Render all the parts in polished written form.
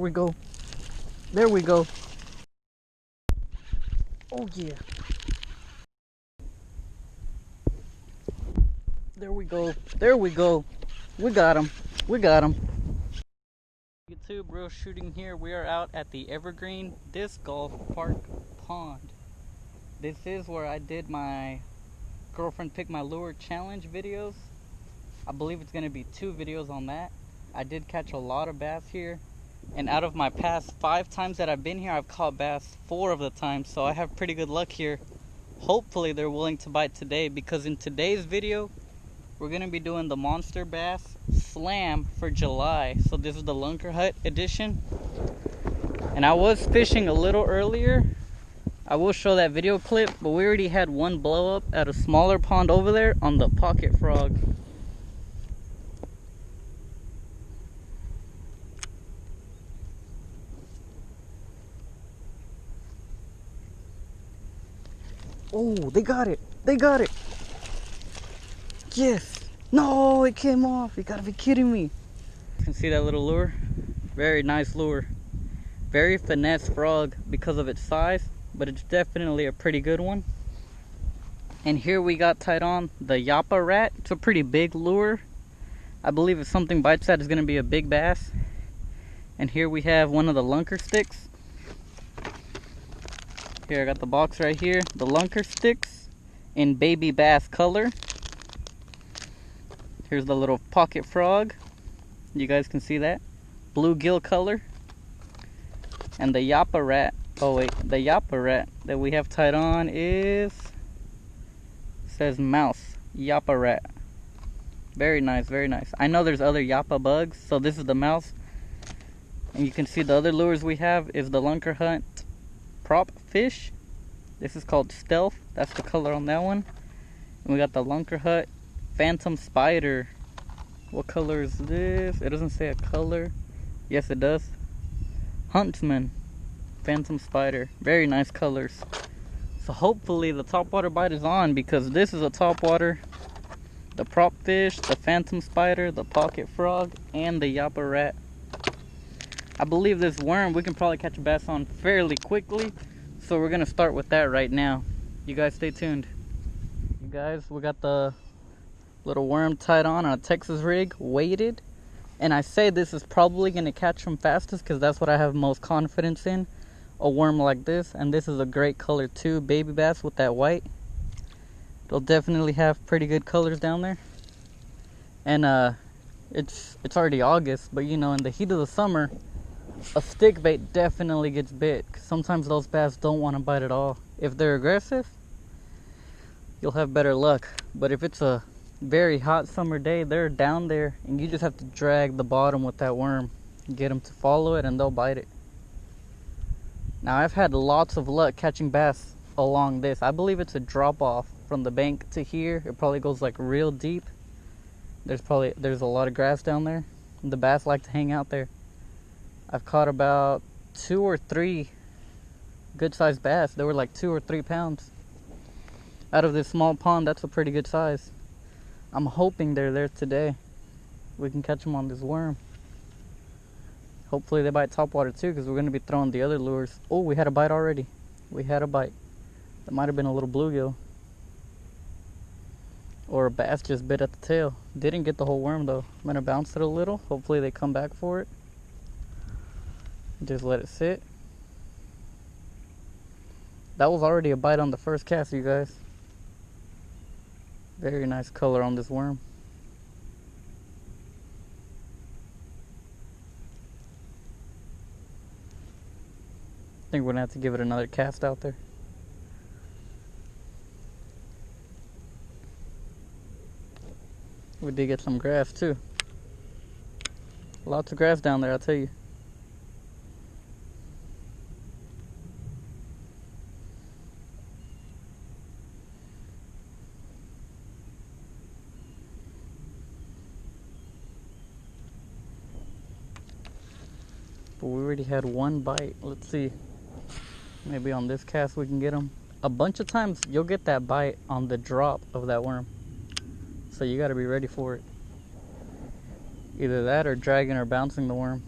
There we go. There we go. Oh yeah. There we go. There we go. We got him. We got him. YouTube, real shooting here. We are out at the Evergreen Disc Golf Park Pond. This is where I did my girlfriend pick my lure challenge videos. I believe it's going to be 2 videos on that. I did catch a lot of bass here, and out of my past 5 times that I've been here, I've caught bass 4 of the times, so I have pretty good luck here. Hopefully they're willing to bite today, because in today's video we're going to be doing the Monster Bass Slam for July. So this is the Lunkerhunt edition, and I was fishing a little earlier. I will show that video clip, but we already had one blow up at a smaller pond over there on the pocket frog. Oh, they got it. They got it. Yes. No, it came off. You gotta be kidding me. You can see that little lure. Very nice lure. Very finesse frog because of its size, but it's definitely a pretty good one. And here we got tied on the Yappa Rat. It's a pretty big lure. I believe if something bites that, it's gonna be a big bass. And here we have one of the lunker sticks. Here I got the box right here, the lunker sticks in baby bass color. Here's the little pocket frog. You guys can see that. Bluegill color. And the Yappa Rat. Oh wait, the Yappa Rat that we have tied on is, says mouse. Yappa Rat. Very nice, very nice. I know there's other Yappa bugs, so this is the mouse. And you can see the other lures we have is the Lunkerhunt prop fish. This is called Stealth. That's the color on that one. And we got the Lunkerhunt Phantom Spider. What color is this? It doesn't say a color. Yes, it does. Huntsman Phantom Spider. Very nice colors. So hopefully the topwater bite is on, because this is a topwater. The prop fish, the Phantom Spider, the pocket frog, and the Yappa Rat. I believe this worm we can probably catch a bass on fairly quickly, so we're gonna start with that right now. You guys stay tuned. You guys, we got the little worm tied on a Texas rig, weighted, and I say this is probably gonna catch them fastest because that's what I have most confidence in, a worm like this. And this is a great color too, baby bass with that white. It'll definitely have pretty good colors down there. And it's already August, but you know, in the heat of the summer, a stick bait definitely gets bit, 'cause sometimes those bass don't want to bite at all. If they're aggressive, you'll have better luck. But if it's a very hot summer day, they're down there and you just have to drag the bottom with that worm, get them to follow it, and they'll bite it. Now I've had lots of luck catching bass along this. I believe it's a drop off from the bank to here. It probably goes like real deep. There's a lot of grass down there. The bass like to hang out there. I've caught about 2 or 3 good sized bass. They were like 2 or 3 pounds. Out of this small pond, that's a pretty good size. I'm hoping they're there today. We can catch them on this worm. Hopefully they bite topwater too, because we're going to be throwing the other lures. Oh, we had a bite already. We had a bite. That might have been a little bluegill. Or a bass just bit at the tail. Didn't get the whole worm though. I'm going to bounce it a little. Hopefully they come back for it. Just let it sit. That was already a bite on the first cast, you guys. Very nice color on this worm. I think we're gonna have to give it another cast out there. We did get some grass too. Lots of grass down there, I'll tell you. But we already had one bite. Let's see. Maybe on this cast we can get them. A bunch of times you'll get that bite on the drop of that worm. So you gotta be ready for it. Either that or dragging or bouncing the worm.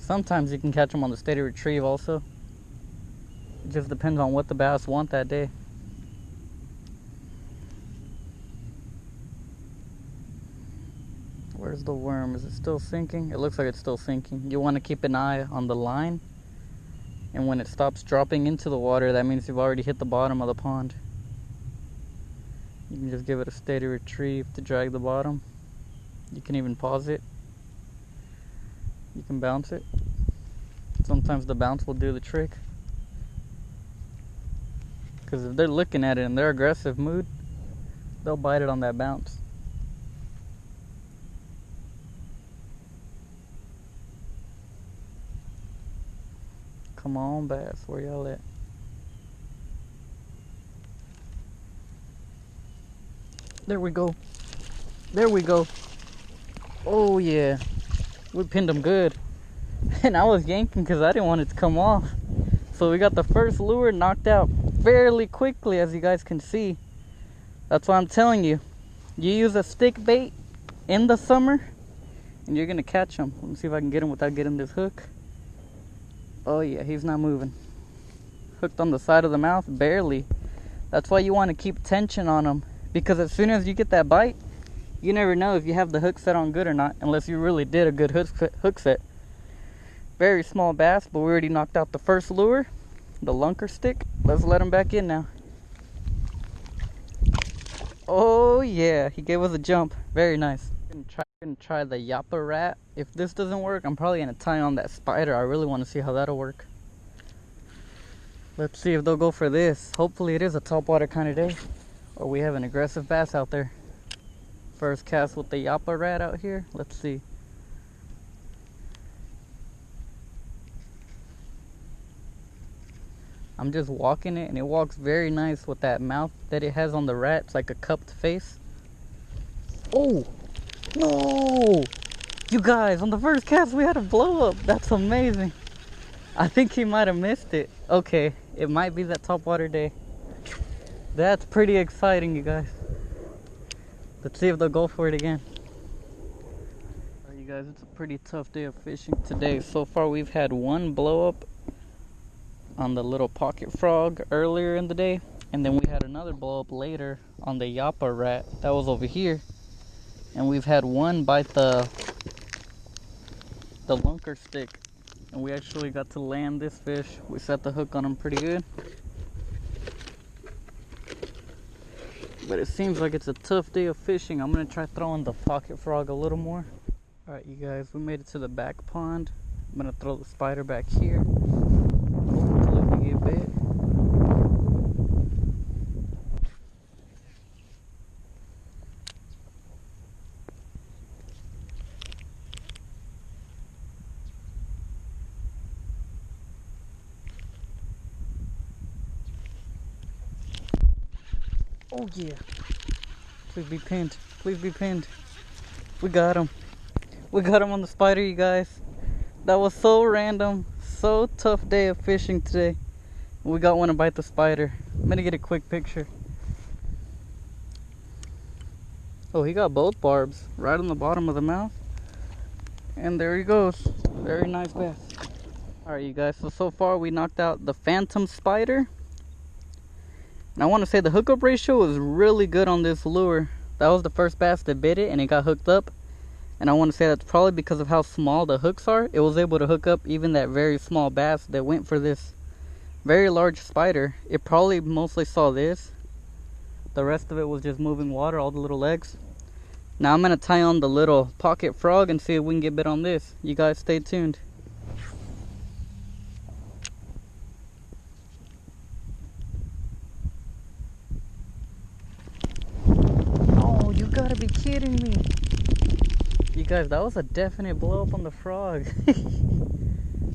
Sometimes you can catch them on the steady retrieve also. It just depends on what the bass want that day. Where's the worm? Is it still sinking? It looks like it's still sinking. You want to keep an eye on the line. And when it stops dropping into the water, that means you've already hit the bottom of the pond. You can just give it a steady retrieve to drag the bottom. You can even pause it. You can bounce it. Sometimes the bounce will do the trick. Because if they're looking at it in their aggressive mood, they'll bite it on that bounce. Come on, bass, where y'all at? There we go. There we go. Oh yeah, we pinned them good. And I was yanking because I didn't want it to come off. So we got the first lure knocked out fairly quickly, as you guys can see. That's why I'm telling you, you use a stick bait in the summer and you're gonna catch them. Let me see if I can get him without getting this hook. Oh yeah, he's not moving. Hooked on the side of the mouth, barely. That's why you want to keep tension on them, because as soon as you get that bite, you never know if you have the hook set on good or not, unless you really did a good hook set. Very small bass, but we already knocked out the first lure, the lunker stick. Let's let him back in now. Oh yeah, he gave us a jump. Very nice. Gonna try the yappa rat. If this doesn't work, I'm probably gonna tie on that spider. I really want to see how that'll work. Let's see if they'll go for this. Hopefully it is a topwater kind of day, or we have an aggressive bass out there. First cast with the yappa rat out here. Let's see. I'm just walking it, and it walks very nice with that mouth that it has on the rat. It's like a cupped face. Oh! No! You guys, on the first cast we had a blow up. That's amazing. I think he might have missed it. Okay, it might be that topwater day. That's pretty exciting, you guys. Let's see if they'll go for it again. Alright, you guys, it's a pretty tough day of fishing today. So far we've had one blow up on the little pocket frog earlier in the day, and then we had another blow up later on the yappa rat that was over here. And we've had one bite the lunker stick, and we actually got to land this fish. We set the hook on him pretty good, but it seems like it's a tough day of fishing. I'm gonna try throwing the pocket frog a little more. All right, you guys, we made it to the back pond. I'm gonna throw the spider back here. Hopefully we get bit. Oh yeah. Please be pinned. Please be pinned. We got him. We got him on the spider, you guys. That was so random. So tough day of fishing today. We got one to bite the spider. I'm gonna get a quick picture. Oh, he got both barbs right on the bottom of the mouth. And there he goes. Very nice bass. Alright, you guys. So far we knocked out the phantom spider. And I want to say the hookup ratio was really good on this lure. That was the first bass that bit it, and it got hooked up. And I want to say that's probably because of how small the hooks are. It was able to hook up even that very small bass that went for this very large spider. It probably mostly saw this. The rest of it was just moving water, all the little legs. Now I'm going to tie on the little pocket frog and see if we can get bit on this. You guys stay tuned. You gotta be kidding me. You guys, that was a definite blow up on the frog.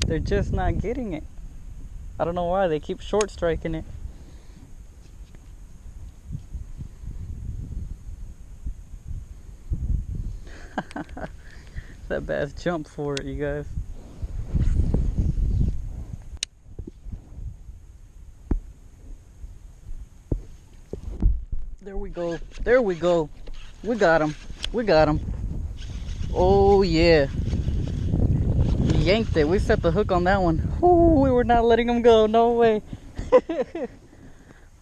They're just not getting it. I don't know why, they keep short striking it. That bass jumped for it, you guys. There we go. There we go. We got him. We got him. Oh yeah. yanked it. We set the hook on that one. Ooh, we were not letting him go. No way.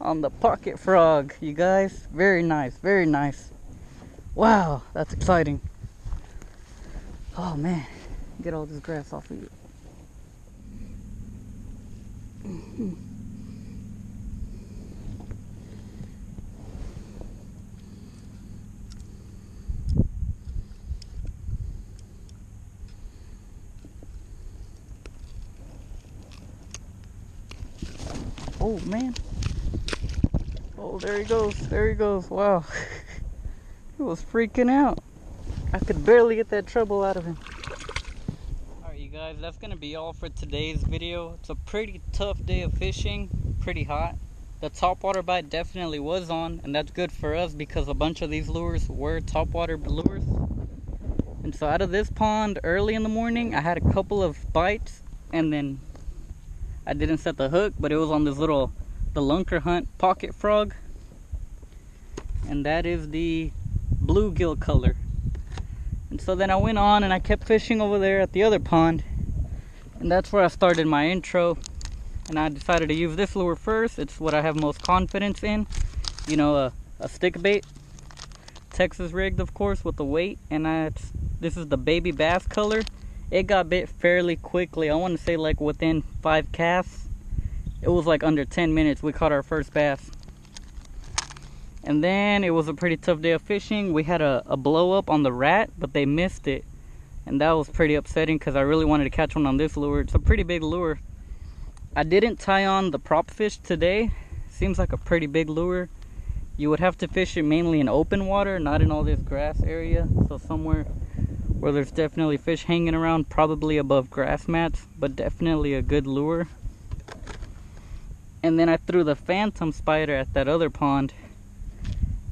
On the pocket frog, you guys. Very nice. Very nice. Wow, that's exciting. Oh man, get all this grass off of you. Oh man. Oh, there he goes. There he goes. Wow. He was freaking out. I could barely get that treble out of him. Alright you guys, that's gonna be all for today's video. It's a pretty tough day of fishing. Pretty hot. The topwater bite definitely was on, and that's good for us because a bunch of these lures were topwater lures. And so out of this pond early in the morning, I had a couple of bites, and then I didn't set the hook, but it was on this little, the Lunkerhunt pocket frog. And that is the bluegill color. And so then I went on and I kept fishing over there at the other pond. And that's where I started my intro. And I decided to use this lure first. It's what I have most confidence in. You know, a stick bait. Texas rigged, of course, with the weight. And this is the baby bass color. It got bit fairly quickly. I want to say like within 5 casts. It was like under 10 minutes we caught our first bass. And then it was a pretty tough day of fishing. We had a blow up on the rat, but they missed it. And that was pretty upsetting because I really wanted to catch one on this lure. It's a pretty big lure. I didn't tie on the prop fish today. Seems like a pretty big lure. You would have to fish it mainly in open water, not in all this grass area. So somewhere where there's definitely fish hanging around, probably above grass mats, but definitely a good lure. And then I threw the phantom spider at that other pond.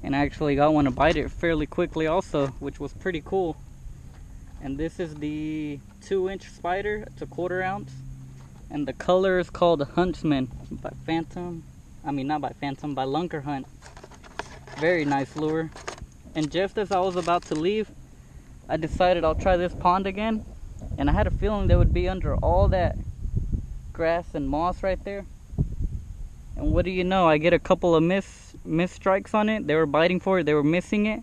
And I actually got one to bite it fairly quickly also, which was pretty cool. And this is the 2-inch spider. It's a 1/4 ounce. And the color is called Huntsman by by Lunkerhunt. Very nice lure. And just as I was about to leave, I decided I'll try this pond again. And I had a feeling they would be under all that grass and moss right there. And what do you know, I get a couple of miss strikes on it. They were biting for it, they were missing it.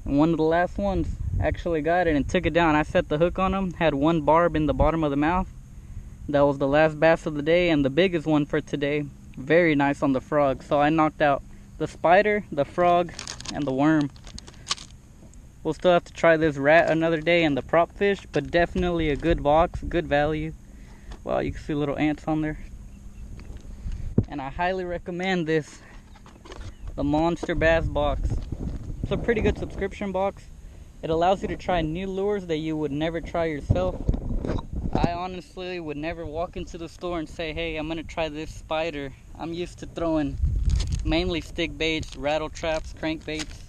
And one of the last ones actually got it and took it down. I set the hook on him, had one barb in the bottom of the mouth. That was the last bass of the day and the biggest one for today. Very nice on the frog. So I knocked out the spider, the frog, and the worm. We'll still have to try this rat another day and the prop fish, but definitely a good box, good value. Wow, you can see little ants on there. And I highly recommend this, the Monsterbass box. It's a pretty good subscription box. It allows you to try new lures that you would never try yourself. I honestly would never walk into the store and say, hey, I'm gonna try this spider. I'm used to throwing mainly stick baits, rattle traps, crankbaits.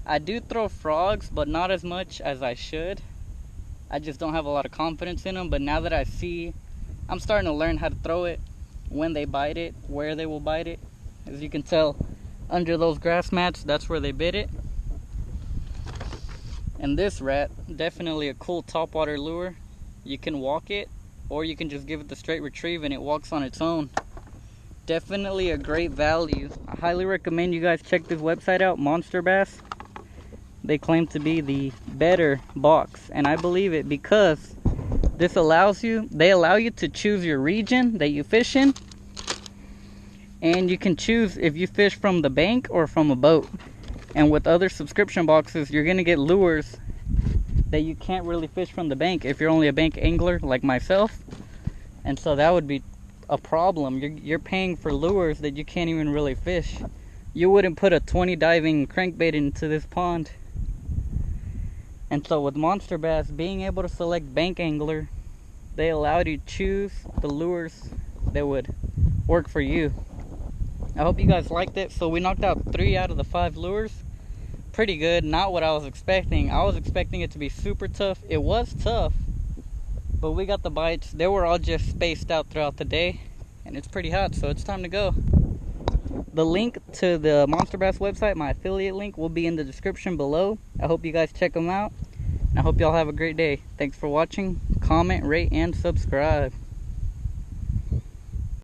I do throw frogs, but not as much as I should. I just don't have a lot of confidence in them. But now that I see, I'm starting to learn how to throw it, when they bite it, where they will bite it. As you can tell, under those grass mats, that's where they bit it. And this rat, definitely a cool topwater lure. You can walk it, or you can just give it the straight retrieve and it walks on its own. Definitely a great value. I highly recommend you guys check this website out, Monsterbass. They claim to be the better box, and I believe it because this they allow you to choose your region that you fish in, and you can choose if you fish from the bank or from a boat. And with other subscription boxes, you're gonna get lures that you can't really fish from the bank if you're only a bank angler like myself. And so that would be a problem. You're paying for lures that you can't even really fish. You wouldn't put a 20 diving crankbait into this pond. And so with Monster Bass being able to select bank angler, they allow you to choose the lures that would work for you. I hope you guys liked it. So we knocked out 3 out of the 5 lures. Pretty good. Not what I was expecting. I was expecting it to be super tough. It was tough, but we got the bites. They were all just spaced out throughout the day, and it's pretty hot, so it's time to go. The link to the Monster Bass website, my affiliate link, will be in the description below. I hope you guys check them out. I hope y'all have a great day. Thanks for watching. Comment, rate, and subscribe.